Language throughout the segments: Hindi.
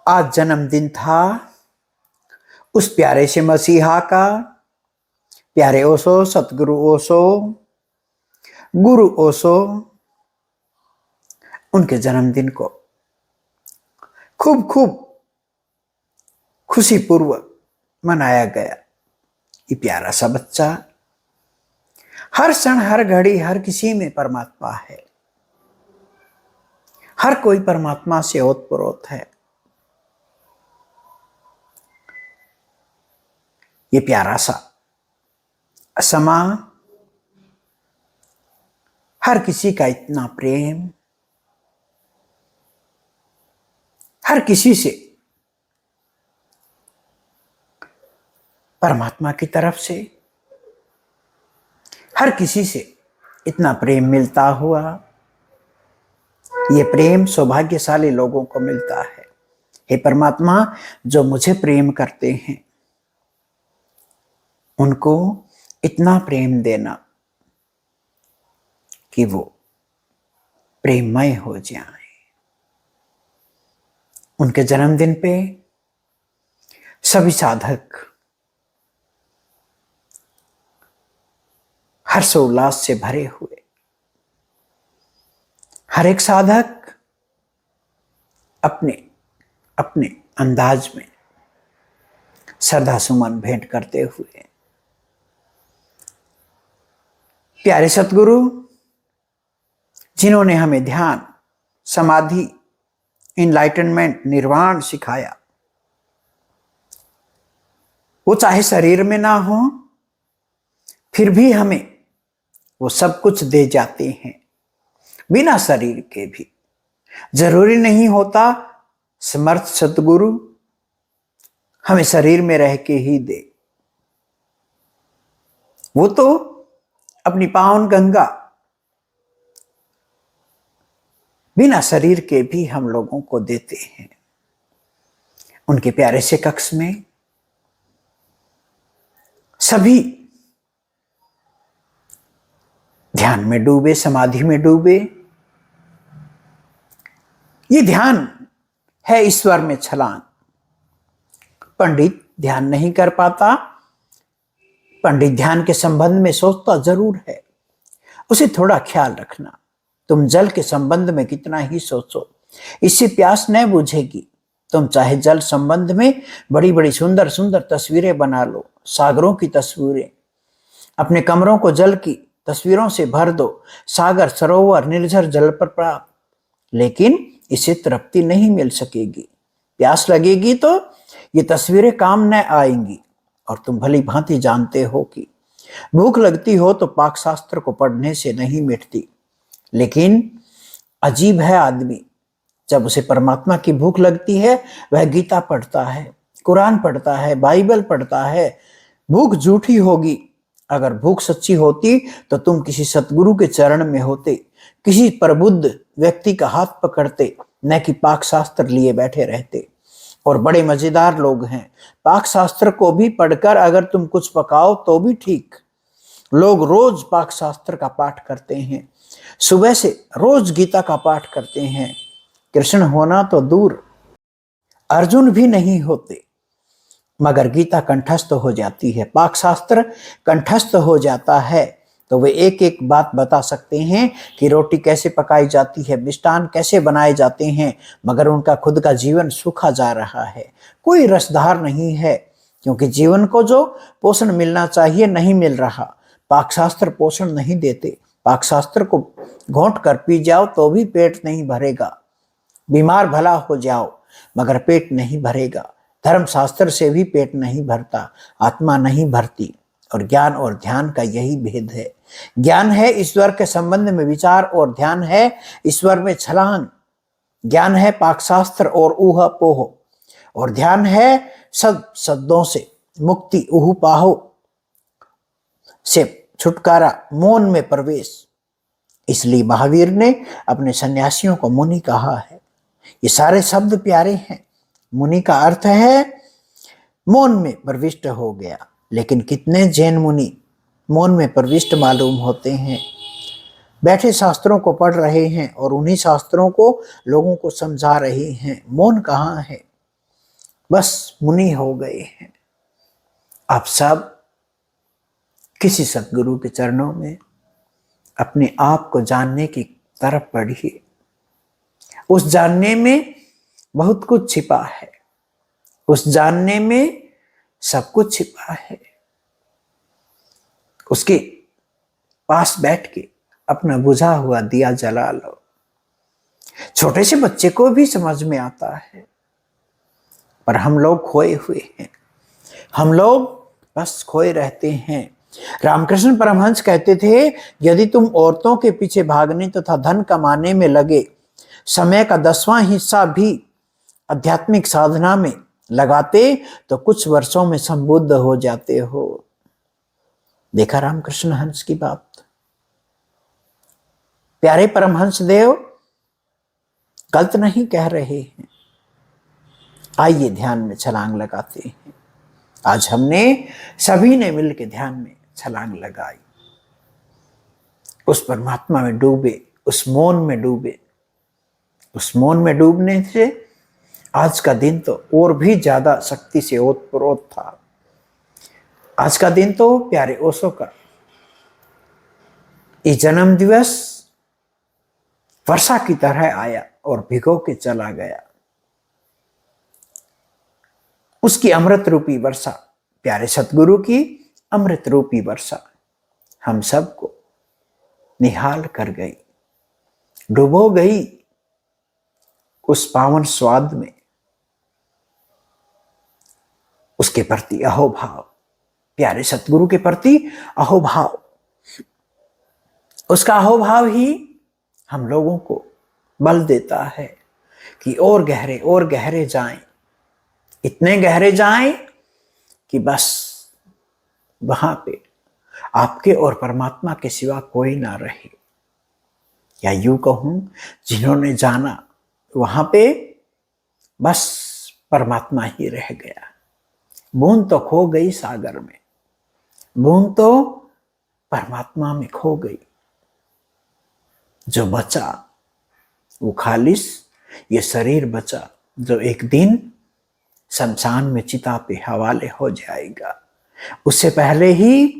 आज जन्मदिन था उस प्यारे से मसीहा का। प्यारे ओशो, सतगुरु ओशो, गुरु ओशो, उनके जन्मदिन को खूब खूब खुशी पूर्वक मनाया गया। ये प्यारा सा बच्चा हर क्षण हर घड़ी हर किसी में परमात्मा है। हर कोई परमात्मा से ओतप्रोत है। ये प्यारा सा समा, हर किसी का इतना प्रेम, हर किसी से परमात्मा की तरफ से हर किसी से इतना प्रेम मिलता हुआ, ये प्रेम सौभाग्यशाली लोगों को मिलता है। हे परमात्मा, जो मुझे प्रेम करते हैं उनको इतना प्रेम देना कि वो प्रेममय हो जाए। उनके जन्मदिन पे सभी साधक हर्षोल्लास से भरे हुए, हर एक साधक अपने अपने अंदाज में श्रद्धा सुमन भेंट करते हुए, प्यारे सतगुरु जिन्होंने हमें ध्यान, समाधि, इनलाइटनमेंट, निर्वाण सिखाया, वो चाहे शरीर में ना हो फिर भी हमें वो सब कुछ दे जाते हैं बिना शरीर के भी। जरूरी नहीं होता समर्थ सतगुरु हमें शरीर में रह के ही दे। वो तो अपनी पावन गंगा बिना शरीर के भी हम लोगों को देते हैं। उनके प्यारे से कक्ष में सभी ध्यान में डूबे, समाधि में डूबे। ये ध्यान है ईश्वर में छलांग। पंडित ध्यान नहीं कर पाता, पंडित ध्यान के संबंध में सोचता जरूर है। उसे थोड़ा ख्याल रखना, तुम जल के संबंध में कितना ही सोचो, इससे प्यास न बुझेगी। तुम चाहे जल संबंध में बड़ी बड़ी सुंदर सुंदर तस्वीरें बना लो, सागरों की तस्वीरें, अपने कमरों को जल की तस्वीरों से भर दो, सागर, सरोवर, निर्झर जल पर प्राप्त, लेकिन इसे तृप्ति नहीं मिल सकेगी। प्यास लगेगी तो ये तस्वीरें काम न आएंगी। और तुम भली भांति जानते हो कि भूख लगती हो तो पाक शास्त्र को पढ़ने से नहीं मिटती। लेकिन अजीब है आदमी, जब उसे परमात्मा की भूख लगती है वह गीता पढ़ता है, कुरान पढ़ता है, बाइबल पढ़ता है। भूख झूठी होगी। अगर भूख सच्ची होती तो तुम किसी सतगुरु के चरण में होते, किसी प्रबुद्ध व्यक्ति का हाथ पकड़ते, न कि पाक शास्त्र लिए बैठे रहते। और बड़े मजेदार लोग हैं, पाक शास्त्र को भी पढ़कर अगर तुम कुछ पकाओ तो भी ठीक। लोग रोज पाक शास्त्र का पाठ करते हैं, सुबह से रोज गीता का पाठ करते हैं। कृष्ण होना तो दूर, अर्जुन भी नहीं होते, मगर गीता कंठस्थ हो जाती है, पाक शास्त्र कंठस्थ हो जाता है तो वे एक एक बात बता सकते हैं कि रोटी कैसे पकाई जाती है, मिष्टान कैसे बनाए जाते हैं, मगर उनका खुद का जीवन सूखा जा रहा है, कोई रसधार नहीं है, क्योंकि जीवन को जो पोषण मिलना चाहिए नहीं मिल रहा। पाक शास्त्र पोषण नहीं देते। पाक शास्त्र को घोंट कर पी जाओ तो भी पेट नहीं भरेगा। बीमार भला हो जाओ मगर पेट नहीं भरेगा। धर्म शास्त्र से भी पेट नहीं भरता, आत्मा नहीं भरती। और ज्ञान और ध्यान का यही भेद है। ज्ञान है ईश्वर के संबंध में विचार और ध्यान है ईश्वर में छलांग। ज्ञान है पाक शास्त्र और ऊह पोह, और ध्यान है सद शब्दों से मुक्ति, ऊह पाहो से छुटकारा, मौन में प्रवेश। इसलिए महावीर ने अपने सन्यासियों को मुनि कहा है। ये सारे शब्द प्यारे हैं। मुनि का अर्थ है मौन में प्रविष्ट हो गया, लेकिन कितने जैन मुनि मौन में प्रविष्ट मालूम होते हैं। बैठे शास्त्रों को पढ़ रहे हैं और उन्हीं शास्त्रों को लोगों को समझा रहे हैं। मौन कहाँ है? बस मुनि हो गए हैं। आप सब किसी सतगुरु के चरणों में अपने आप को जानने की तरफ बढ़िए। उस जानने में बहुत कुछ छिपा है, उस जानने में सब कुछ छिपा है। उसके पास बैठ के अपना बुझा हुआ दिया जला लो। छोटे से बच्चे को भी समझ में आता है, पर हम लोग खोए हुए हैं, हम लोग बस खोए रहते हैं। रामकृष्ण परमहंस कहते थे, यदि तुम औरतों के पीछे भागने तथा धन कमाने में लगे समय का 10वां हिस्सा भी आध्यात्मिक साधना में लगाते तो कुछ वर्षों में संबुद्ध हो जाते हो। देखा रामकृष्ण हंस की बात। प्यारे परमहंस देव गलत नहीं कह रहे हैं। आइए ध्यान में छलांग लगाते हैं। आज हमने सभी ने मिलकर ध्यान में छलांग लगाई, उस परमात्मा में डूबे, उस मौन में डूबे। उस मौन में डूबने से आज का दिन तो और भी ज्यादा शक्ति से ओतप्रोत था। आज का दिन तो प्यारे ओशो का ये जन्म दिवस वर्षा की तरह आया और भिगो के चला गया। उसकी अमृत रूपी वर्षा, प्यारे सतगुरु की अमृत रूपी वर्षा हम सबको निहाल कर गई, डुबो गई उस पावन स्वाद में। उसके प्रति अहोभाव, प्यारे सतगुरु के प्रति अहोभाव, उसका अहोभाव ही हम लोगों को बल देता है कि और गहरे जाएं, इतने गहरे जाएं कि बस वहां पे आपके और परमात्मा के सिवा कोई ना रहे। या यूं कहूं, जिन्होंने जाना वहां पे बस परमात्मा ही रह गया। बूंद तो खो गई सागर में, बूंद तो परमात्मा में खो गई। जो बचा वो खालिस ये शरीर बचा, जो एक दिन शमशान में चिता पे हवाले हो जाएगा। उससे पहले ही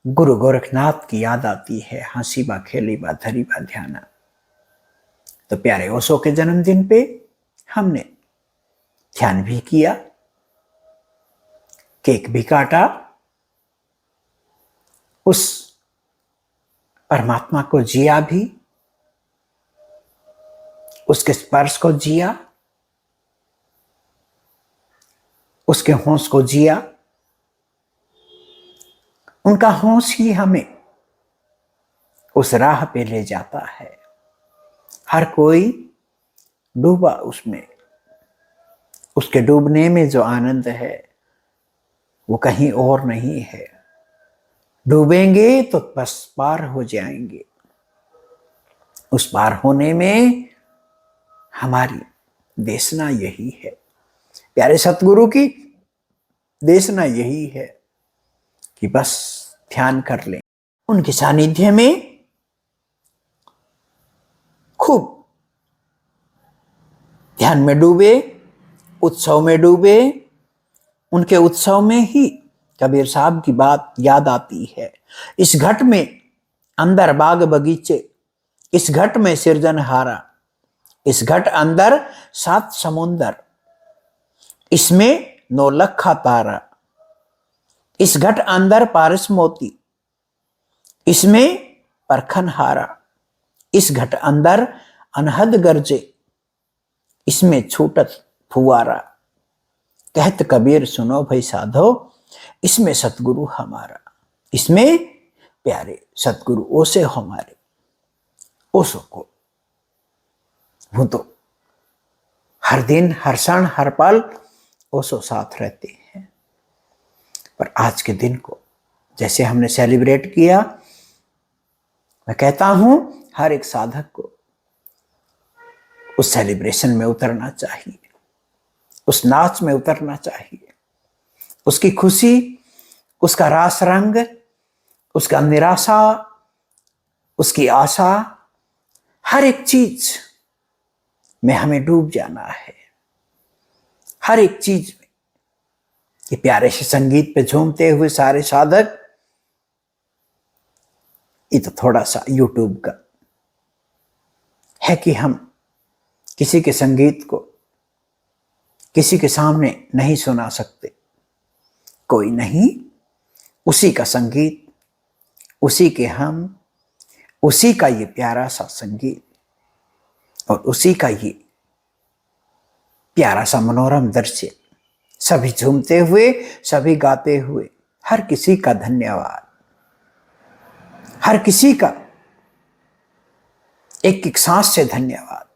गुरु गोरखनाथ की याद आती है, हंसी बा खेली बा धरी बा ध्याना। तो प्यारे ओशो के जन्मदिन पे हमने ध्यान भी किया, केक भी काटा, उस परमात्मा को जिया भी, उसके स्पर्श को जिया, उसके होश को जिया। उनका होश ही हमें उस राह पे ले जाता है। हर कोई डूबा उसमें, उसके डूबने में जो आनंद है वो कहीं और नहीं है। डूबेंगे तो बस पार हो जाएंगे। उस पार होने में हमारी देशना यही है, प्यारे सतगुरु की देशना यही है कि बस ध्यान कर लें, उनके सानिध्य में खूब ध्यान में डूबे, उत्सव में डूबे। उनके उत्सव में ही कबीर साहब की बात याद आती है, इस घट में अंदर बाग बगीचे, इस घट में सृजनहारा, इस घट अंदर 7 समुंदर, इसमें 9 लखा तारा, इस घट अंदर पारस मोती, इसमें परखन हारा, इस घट अंदर अनहद गरजे, इसमें छूटत फुवारा। कहत कबीर सुनो भाई साधो, इसमें सतगुरु हमारा, इसमें प्यारे सतगुरु ओसे हमारे। ओशो को वो तो हर दिन हर क्षण हर पल ओशो साथ रहते हैं। पर आज के दिन को जैसे हमने सेलिब्रेट किया, मैं कहता हूं हर एक साधक को उस सेलिब्रेशन में उतरना चाहिए, उस नाच में उतरना चाहिए। उसकी खुशी, उसका रास रंग, उसका निराशा, उसकी आशा, हर एक चीज में हमें डूब जाना है। हर एक चीज में। ये प्यारे से संगीत पे झूमते हुए सारे साधक, ये तो थोड़ा सा यूट्यूब का है कि हम किसी के संगीत को किसी के सामने नहीं सुना सकते। कोई नहीं, उसी का संगीत, उसी के हम, उसी का ये प्यारा सा संगीत और उसी का ये प्यारा सा मनोरम दृश्य, सभी झूमते हुए, सभी गाते हुए, हर किसी का धन्यवाद, हर किसी का एक एक सांस से धन्यवाद।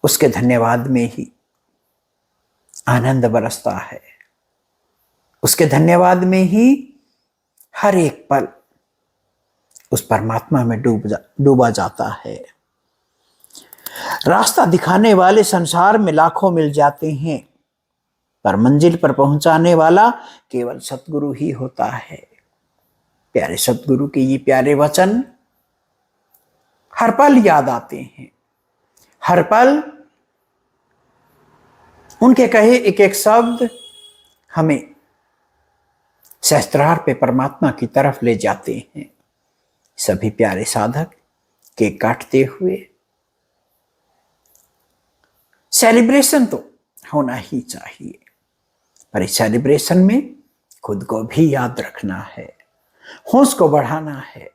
उसके धन्यवाद में ही आनंद बरसता है, उसके धन्यवाद में ही हर एक पल उस परमात्मा में डूबा जाता है। रास्ता दिखाने वाले संसार में लाखों मिल जाते हैं, पर मंजिल पर पहुंचाने वाला केवल सतगुरु ही होता है। प्यारे सतगुरु के ये प्यारे वचन हर पल याद आते हैं। हर पल उनके कहे एक एक शब्द हमें सहस्त्रार पे परमात्मा की तरफ ले जाते हैं। सभी प्यारे साधक केक काटते हुए, सेलिब्रेशन तो होना ही चाहिए, पर इस सेलिब्रेशन में खुद को भी याद रखना है, होश को बढ़ाना है,